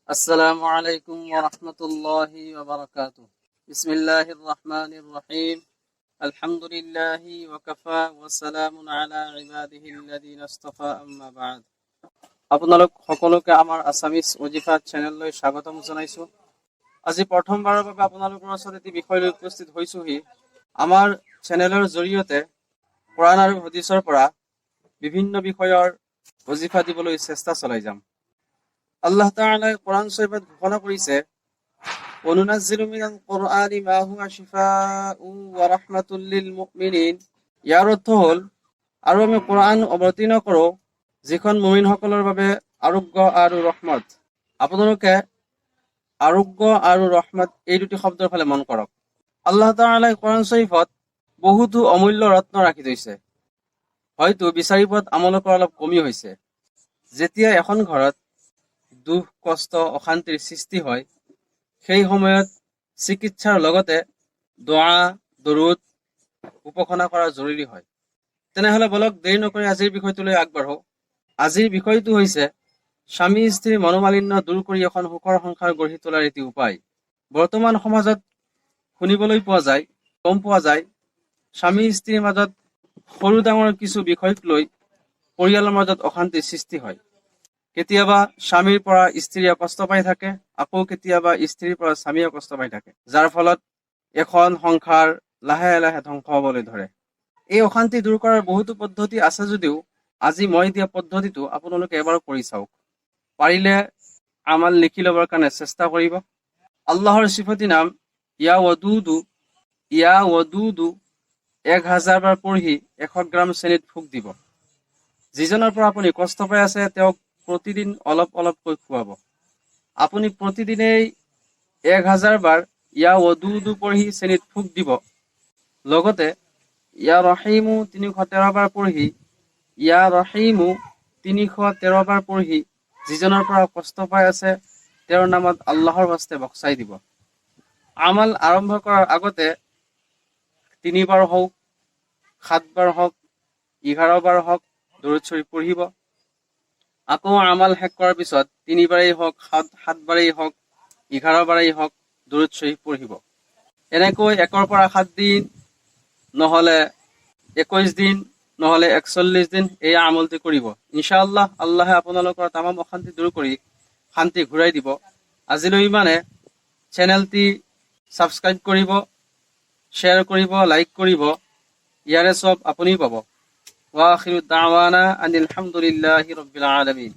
السلام عليكم ورحمة الله وبركاته. بسم الله الرحمن الرحيم. الحمد لله وكفى والسلام على عباده الذين اصطفى أما بعد. আপোনালোক সকলোকে আমাৰ আছামিজ ওজিফা চেনেললৈ স্বাগতম জনাইছো। আজি প্ৰথমবাৰৰ বাবে আপোনালোকৰ ওচৰত এটি বিষয় লৈ উপস্থিত হৈছোহি। আমাৰ চেনেলৰ জৰিয়তে কোৰাণ আৰু হাদিছৰ পৰা বিভিন্ন বিষয়ৰ ওজিফা দিবলৈ চেষ্টা চলাই যাম। আল্লাহ তাআলা কোৰআন শৰীফত ঘোষণা কৰিছে ওয়ানুনাজ্জিলু মিনাল কুৰআনি মা হুয়া শিফাউ ওয়া ৰাহমাতুল লিল মুমিনিন। ইয়াৰ অৰ্থ হ'ল আৰু আমি কোৰআন অৱতীৰ্ণ কৰোঁ যিখন মুমিনসকলৰ বাবে আৰোগ্য আৰু ৰহমত। আপোনালোকে আৰোগ্য আৰু ৰহমত এই দুটি শব্দৰ ফালে মন কৰক। আল্লাহ তাআলাই কোৰআন শৰীফত বহুতো অমূল্য ৰত্ন ৰাখি থৈছে। হয়তো বিচাৰি পোৱাত আমালোকৰ অলপ কমি হৈছে। যেতিয়া এখন ঘৰত দুখ কষ্ট অশান্তিৰ সৃষ্টি হয়, সেই সময়ত চিকিৎসাৰ লগতে দোৱা দৰুদ উপাসনা কৰা জৰুৰী হয়। তেনেহলে বলক দেৰি নকৰি আজিৰ বিষয়টোলৈ আগবাঢ়ো। আজিৰ বিষয়টো হৈছে স্বামী স্ত্ৰীৰ মনোমালিন্য দূৰ কৰি এখন সুখৰ সংসাৰ গঢ়ি তোলাৰ এটি উপায়। বৰ্তমান সমাজত শুনিবলৈ পোৱা যায়, গম পোৱা যায়, স্বামী স্ত্ৰীৰ মাজত সৰু ডাঙৰ কিছু বিষয়ক লৈ পৰিয়ালৰ মাজত অশান্তিৰ সৃষ্টি হয়। কেতিয়াবা স্বামীৰ পৰা স্ত্ৰীয়ে কষ্ট পাই থাকে, আকৌ কেতিয়াবা স্ত্ৰীৰ পৰা স্বামীয়ে কষ্ট পাই থাকে, যাৰ ফলত এখন সংসাৰ লাহে লাহে ধ্বংস হবলৈ ধৰে। এই অশান্তি দূৰ কৰাৰ বহুতো পদ্ধতি আছে যদিও আজি মই দিয়া পদ্ধতিটো আপোনালোকে এবাৰ কৰি চাওক। পাৰিলে আমাল লিখি ল'বৰ কাৰণে চেষ্টা কৰিব। আল্লাহৰ সিফতি নাম ইয়া ৱাদুদু 1000 বাৰ পঢ়ি 100 গ্ৰাম চেনিত ফুক দিব। যিজনৰ পৰা আপুনি কষ্ট পাই আছে তেওঁক প্ৰতিদিন অলপ অলপকৈ খুৱাব। আপুনি প্ৰতিদিনেই 1000 বাৰ ইয়া ৱাদুদু পঢ়ি চেনিত ফুক দিব। লগতে ইয়া ৰহিমু 313 বাৰ পঢ়ি 313 বাৰ পঢ়ি যিজনৰ পৰা কষ্ট পাই আছে তেওঁৰ নামত আল্লাহৰ বাস্তে বখচাই দিব। আমাল আৰম্ভ কৰাৰ আগতে 3 বাৰ হওক, 7 বাৰ হওক, 11 বাৰ হওক দৰুদ শৰীফ পঢ়িব। আকৌ আমাল শেষ কৰাৰ পিছত 3 বাৰেই হওক, 7 বাৰেই হওক, 11 বাৰেই হওক দৰুদ শৰীফ পঢ়িব। এনেকৈ 1 পৰা 7 দিন, নহলে 21 দিন, নহলে 41 দিন এই আমলটি কৰিব। ইনশাআল্লাহ আল্লাহে আপোনালোকৰ তামাম অশান্তি দূৰ কৰি শান্তি ঘূৰাই দিব। আজিলৈ ইমানে। চেনেলটি সাবস্ক্ৰাইব কৰিব, শ্বেয়াৰ কৰিব, লাইক কৰিব। ইয়াৰে সব আপুনি পাব। ওয়া আখিৰু দাওয়ানা আনিল হামদুলিল্লাহি ৰাব্বিল আলামিন।